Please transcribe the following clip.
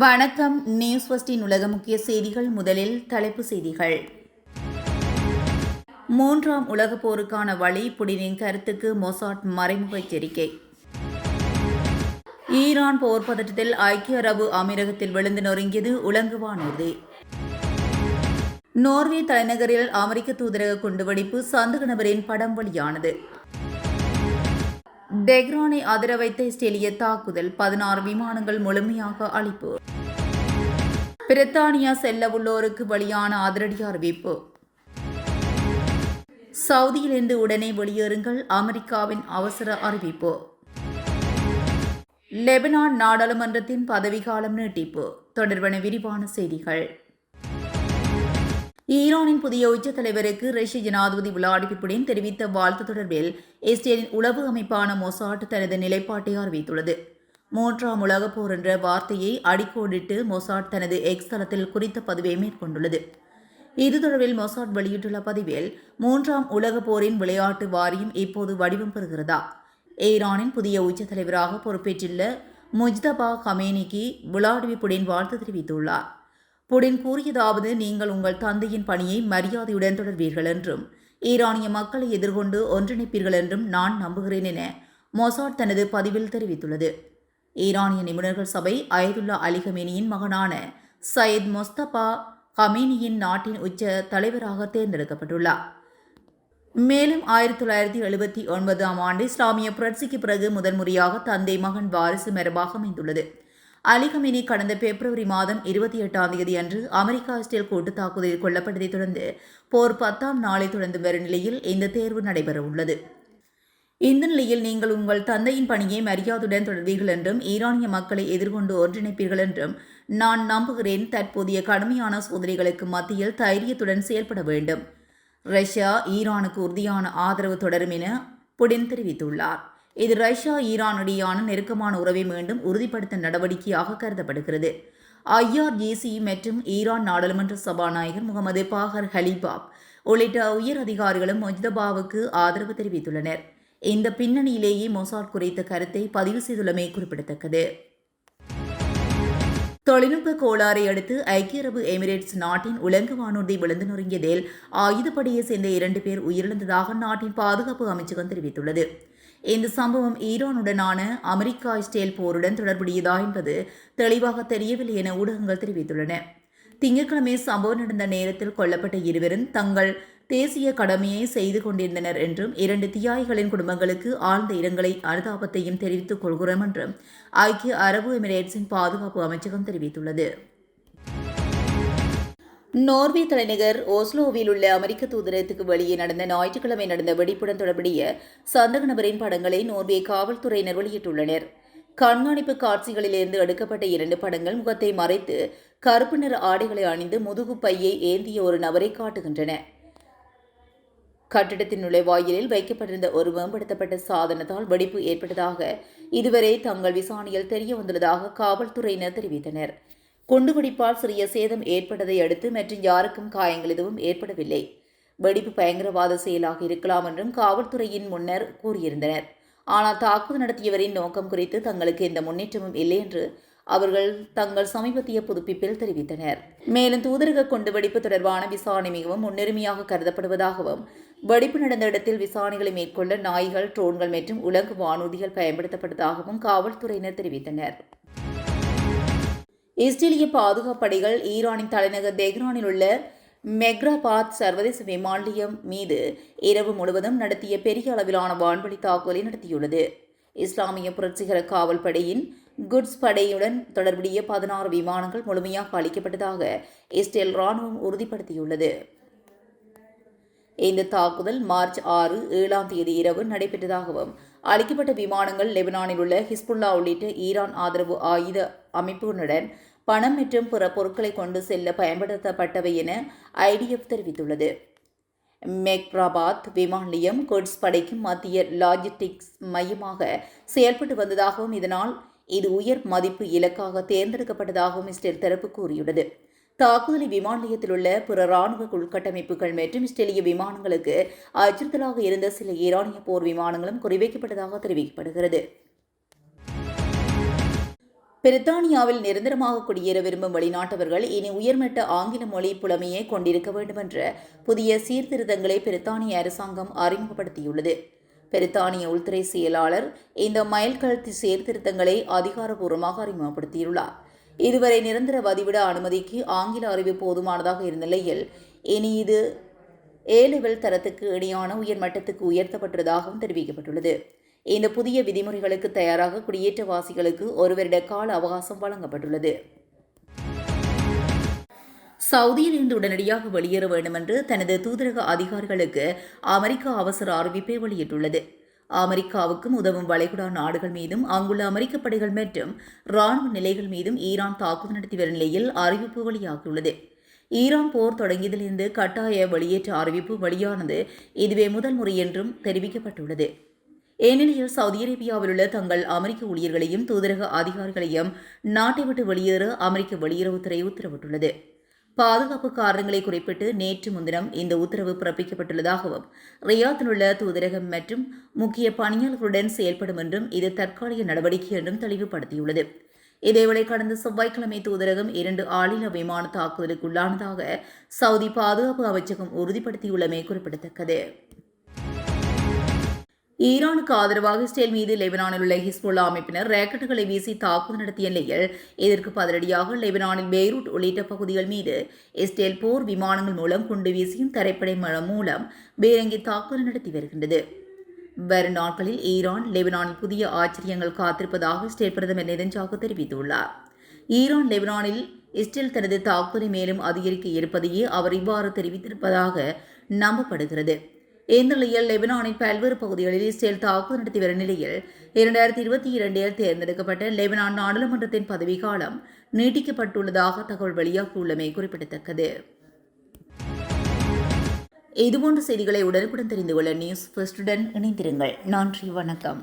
வணக்கம். நியூஸ் ஃபர்ஸ்டின் உலக முக்கிய செய்திகள். முதலில் தலைப்பு செய்திகள். மூன்றாம் உலகப் போருக்கான வழி, புடினின் கருத்துக்கு மொசாட் மறைமுக எச்சரிக்கை. ஈரான் போர் பதட்டத்தில் ஐக்கிய அரபு அமீரகத்தில் விழுந்து நொறுங்கியது உலங்கு வானூர்தி. நோர்வே தலைநகரில் அமெரிக்க தூதரக குண்டுவெடிப்பு, சந்தேக நபரின் படம் வெளியானது. டெஹ்ரானை அதிர வைத்த இஸ்ரேலிய தாக்குதல், 16 விமானங்கள் முழுமையாக அழிப்பு. பிரித்தானியா செல்ல உள்ளோருக்கு வெளியான அதிரடி அறிவிப்பு. சவுதியிலிருந்து உடனே வெளியேறுங்கள், அமெரிக்காவின் அவசர அறிவிப்பு. லெபனான் நாடாளுமன்றத்தின் பதவிக்காலம் நீட்டிப்பு தொடர்பான விரிவான செய்திகள். ஈரானின் புதிய உச்ச தலைவருக்கு ரஷ்ய ஜனாதிபதி விளாடிமிர் புடின் தெரிவித்த வாழ்த்து தொடர்பில் இஸ்ரேலின் உளவு அமைப்பான மொசாட் தனது நிலைப்பாட்டை அறிவித்துள்ளது. மூன்றாம் உலகப் போர் என்ற வார்த்தையை அடிக்கோடிட்டு மொசாட் தனது எக்ஸ் தளத்தில் குறித்த பதிவை மேற்கொண்டுள்ளது. இது தொடர்பில் மொசாட் வெளியிட்டுள்ள பதிவில், மூன்றாம் உலகப் போரின் விளையாட்டு வாரியம் இப்போது வடிவம் பெறுகிறதா? ஈரானின் புதிய உச்ச தலைவராக பொறுப்பேற்றுள்ள முஜ்தபா கமேனிக்கு விளாடிமிர் புடின் வாழ்த்து தெரிவித்துள்ளார். புடின் கூறியதாவது, நீங்கள் உங்கள் தந்தையின் பணியை மரியாதையுடன் தொடர்வீர்கள் என்றும் ஈரானிய மக்களை எதிர்கொண்டு ஒன்றிணைப்பீர்கள் என்றும் நான் நம்புகிறேன் என மொசாட் தனது பதிவில் தெரிவித்துள்ளது. ஈரானிய நிபுணர்கள் சபை அயதுல்லா அலி கமேனியின் மகனான சையத் மொஸ்தபா கமேனியின் நாட்டின் உச்ச தலைவராக தேர்ந்தெடுக்கப்பட்டுள்ளார். மேலும் 1979 ஆண்டு இஸ்லாமிய புரட்சிக்கு பிறகு முதன்முறையாக தந்தை மகன் வாரிசு மரபாக அமைந்துள்ளது. அலி கமேனி கடந்த பிப்ரவரி மாதம் 28 அன்று அமெரிக்கா இஸ்ரேல் கூட்டு தாக்குதலில் கொல்லப்பட்டதைத் தொடர்ந்து போர் 10ஆம் நாளை தொடர்ந்து வரும் நிலையில் இந்த தேர்வு நடைபெறவுள்ளது. இந்த நிலையில் நீங்கள் உங்கள் தந்தையின் பணியை மரியாதையுடன் தொடர்வீர்கள் என்றும் ஈரானிய மக்களை எதிர்கொண்டு ஒன்றிணைப்பீர்கள் என்றும் நான் நம்புகிறேன். தற்போதைய கடுமையான சோதனைகளுக்கு மத்தியில் தைரியத்துடன் செயல்பட வேண்டும். ரஷ்யா ஈரானுக்கு உறுதியான ஆதரவு தொடரும் என புடின் தெரிவித்துள்ளார். இது ரஷ்யா ஈரானுடையான நெருக்கமான உறவை மீண்டும் உறுதிப்படுத்தும் நடவடிக்கையாக கருதப்படுகிறது. IRGC மற்றும் ஈரான் நாடாளுமன்ற சபாநாயகர் முகமது பாகர் ஹலிபாப் உள்ளிட்ட உயர் அதிகாரிகளும் முஜ்தபாவுக்கு ஆதரவு தெரிவித்துள்ளனர். இந்த பின்னணியிலேயே மொசாட் குறித்த கருத்தை பதிவு செய்துள்ளமை குறிப்பிடத்தக்கது. தொழில்நுட்ப கோளாறை அடுத்து ஐக்கிய அரபு எமிரேட்ஸ் நாட்டின் உலங்கு வானூர்தி விழுந்து நொறுங்கியதில் ஆயுதப்படையை சேர்ந்த 2 பேர் உயிரிழந்ததாக நாட்டின் பாதுகாப்பு அமைச்சகம் தெரிவித்துள்ளது. இந்த சம்பவம் ஈரானுடனான அமெரிக்கா இஸ்ரேல் போருடன் தொடர்புடையதா என்பது தெளிவாக தெரியவில்லை என ஊடகங்கள் தெரிவித்துள்ளன. திங்கட்கிழமை சம்பவம் நடந்த நேரத்தில் கொல்லப்பட்ட இருவரும் தங்கள் தேசிய கடமையை செய்து கொண்டிருந்தனர் என்றும் 2 தியாகிகளின் குடும்பங்களுக்கு ஆழ்ந்த இரங்கலை அனுதாபத்தையும் தெரிவித்துக் கொள்கிறோம் என்றும் ஐக்கிய அரபு எமிரேட்ஸின் பாதுகாப்பு அமைச்சகம் தெரிவித்துள்ளது. நோர்வே தலைநகர் ஓஸ்லோவில் உள்ள அமெரிக்க தூதரகத்துக்கு வெளியே நடந்த ஞாயிற்றுக்கிழமை நடந்த வெடிப்புடன் தொடர்புடைய சந்தேக நபரின் படங்களை நோர்வே காவல்துறையினர் வெளியிட்டுள்ளனர். கண்காணிப்பு காட்சிகளிலிருந்து எடுக்கப்பட்ட 2 படங்கள் முகத்தை மறைத்து கருப்பு நிற ஆடைகளை அணிந்து முதுகு பையை ஏந்திய ஒரு நபரை காட்டுகின்றன. கட்டிடத்தின் நுழைவாயிலில் வைக்கப்பட்டிருந்த ஒரு மேம்படுத்தப்பட்ட சாதனத்தால் வெடிப்பு ஏற்பட்டதாக இதுவரை தங்கள் விசாரணையில் தெரிய வந்துள்ளதாக காவல்துறையினர் தெரிவித்தனர். குண்டுவெடிப்பால் சிறிய சேதம் ஏற்பட்டதை அடுத்து மற்றும் யாருக்கும் காயங்கள் எதுவும் ஏற்படவில்லை. வெடிப்பு பயங்கரவாத செயலாக இருக்கலாம் என்றும் காவல்துறையின் முன்னர் கூறியிருந்தனர். ஆனால் தாக்குதல் நடத்தியவரின் நோக்கம் குறித்து தங்களுக்கு எந்த முன்னேற்றமும் இல்லை என்று அவர்கள் தங்கள் சமீபத்திய புதுப்பிப்பில் தெரிவித்தனர். மேலும் தூதரக குண்டுவெடிப்பு தொடர்பான விசாரணை மிகவும் முன்னுரிமையாக கருதப்படுவதாகவும் வெடிப்பு நடந்த இடத்தில் விசாரணைகளை மேற்கொள்ள நாய்கள், ட்ரோன்கள் மற்றும் உலங்கு வானூர்திகள் பயன்படுத்தப்பட்டதாகவும் காவல்துறையினர் தெரிவித்தனர். இஸ்ரேலிய பாதுகாப்பு படைகள் ஈரானின் தலைநகர் தெஹ்ரானில் உள்ள மெக்ராபாத் சர்வதேச விமான நிலையம் மீது இரவு முழுவதும் நடத்திய பெரிய அளவிலான வான்வழி தாக்குதலை நடத்தியுள்ளது. இஸ்லாமிய புரட்சிகர காவல் படையின் குட்ஸ் படையுடன் தொடர்புடைய 16 விமானங்கள் முழுமையாக அளிக்கப்பட்டதாக இஸ்ரேல் ராணுவம் உறுதிப்படுத்தியுள்ளது. இந்த தாக்குதல் மார்ச் 6, 7 இரவு நடைபெற்றதாகவும் அளிக்கப்பட்ட விமானங்கள் லெபனானில் உள்ள ஹிஸ்புல்லா உள்ளிட்ட ஈரான் ஆதரவு ஆயுத அமைப்புகளுடன் பணம் மற்றும் பிற பொருட்களை கொண்டு செல்ல பயன்படுத்தப்பட்டவை என IDF தெரிவித்துள்ளது. மெக்ராபாத் விமான நிலையம் குட்ஸ் படைக்கும் மத்திய லாஜிஸ்டிக்ஸ் மையமாக செயல்பட்டு வந்ததாகவும் இதனால் இது உயர் மதிப்பு இலக்காக தேர்ந்தெடுக்கப்பட்டதாகவும் இஸ்ரேல் தரப்பு கூறியுள்ளது. தாக்குதலை விமான நிலையத்தில் உள்ள பிற ராணுவ உள்கட்டமைப்புகள் மற்றும் இஸ்ரேலிய விமானங்களுக்கு அச்சுறுத்தலாக இருந்த சில ஈரானிய போர் விமானங்களும் குறிவைக்கப்பட்டதாக தெரிவிக்கப்படுகிறது. பிரித்தானியாவில் நிரந்தரமாக குடியேற விரும்பும் வெளிநாட்டவர்கள் இனி உயர்மட்ட ஆங்கில மொழி புலமையை கொண்டிருக்க வேண்டும் என்ற புதிய சீர்திருத்தங்களை பிரித்தானிய அரசாங்கம் அறிமுகப்படுத்தியுள்ளது. பிரித்தானிய உள்துறை செயலாளர் இந்த மைல்கல் சீர்திருத்தங்களை அதிகாரப்பூர்வமாக அறிமுகப்படுத்தியுள்ளார். இதுவரை நிரந்தர வதிவிட அனுமதிக்கு ஆங்கில அறிவு போதுமானதாக இருந்த நிலையில் இனி இது ஏ-லெவல் தரத்துக்கு இணையான உயர்மட்டத்துக்கு உயர்த்தப்பட்டதாகவும் தெரிவிக்கப்பட்டுள்ளது. இந்த புதிய விதிமுறைகளுக்கு தயாராக குடியேற்றவாசிகளுக்கு ஒரு வருட கால அவகாசம் வழங்கப்பட்டுள்ளது. சவுதியில் இருந்து உடனடியாக வெளியேற வேண்டும் என்று தனது தூதரக அதிகாரிகளுக்கு அமெரிக்கா அவசர அறிவிப்பை வெளியிட்டுள்ளது. அமெரிக்காவுக்கும் உதவும் வளைகுடா நாடுகள் மீதும் அங்குள்ள அமெரிக்க படைகள் மற்றும் ராணுவ நிலைகள் மீதும் ஈரான் தாக்குதல் நடத்தி வரும் நிலையில் அறிவிப்பு வெளியாகியுள்ளது. ஈரான் போர் தொடங்கியதிலிருந்து கட்டாய வெளியேற்ற அறிவிப்பு வெளியானது இதுவே முதல் முறை என்றும் தெரிவிக்கப்பட்டுள்ளது. ஏனெனில் சவுதி அரேபியாவில் உள்ள தங்கள் அமெரிக்க ஊழியர்களையும் தூதரக அதிகாரிகளையும் நாட்டை விட்டு வெளியேற அமெரிக்க வெளியுறவுத்துறை உத்தரவிட்டுள்ளது. பாதுகாப்பு காரணங்களை குறிப்பிட்டு நேற்று முன்தினம் இந்த உத்தரவு பிறப்பிக்கப்பட்டுள்ளதாகவும் ரியாத்தில் உள்ள தூதரகம் மற்றும் முக்கிய பணியாளர்களுடன் செயல்படும் என்றும் இது தற்காலிக நடவடிக்கை என்றும் தெளிவுபடுத்தியுள்ளது. இதேவேளை கடந்த செவ்வாய்க்கிழமை தூதரகம் 2 ஆளில்லா விமான தாக்குதலுக்கு உள்ளானதாக சவுதி பாதுகாப்பு அமைச்சகம் உறுதிப்படுத்தியுள்ளமை குறிப்பிடத்தக்கது. ஈரானுக்கு ஆதரவாக இஸ்ரேல் மீது லெபனானில் உள்ள ஹிஸ்புல்லா அமைப்பினர் ராக்கெட்டுகளை வீசி தாக்குதல் நடத்திய நிலையில் இதற்கு பதிலடியாக லெபனானில் பெய்ரூட் உள்ளிட்ட பகுதிகள் மீது இஸ்ரேல் போர் விமானங்கள் மூலம் குண்டு வீசியும் தரைப்படை மூலம் பீரங்கி தாக்குதல் நடத்தி வருகின்றது. வரும் நாட்களில் ஈரான் லெபனானில் புதிய ஆச்சரியங்கள் காத்திருப்பதாக இஸ்ரேல் பிரதமர் நெதன்யாகு தெரிவித்துள்ளார். ஈரான் லெபனானில் இஸ்ரேல் தனது தாக்குதலை மேலும் அதிகரிக்க இருப்பதையே அவர் இவ்வாறு தெரிவித்திருப்பதாக நம்பப்படுகிறது. இந்த நிலையில் லெபனானின் பல்வேறு பகுதிகளில் இஸ்ரேல் தாக்குதல் நடத்தி வரும் நிலையில் 2022 தேர்ந்தெடுக்கப்பட்ட லெபனான் நாடாளுமன்றத்தின் பதவிக்காலம் நீட்டிக்கப்பட்டுள்ளதாக தகவல் வெளியாகியுள்ளமை குறிப்பிடத்தக்கது. இதுபோன்ற செய்திகளை உடனுக்குடன் தெரிந்து கொள்ள நியூஸ் ஃபர்ஸ்டுடன் இணைந்திருங்கள். நன்றி, வணக்கம்.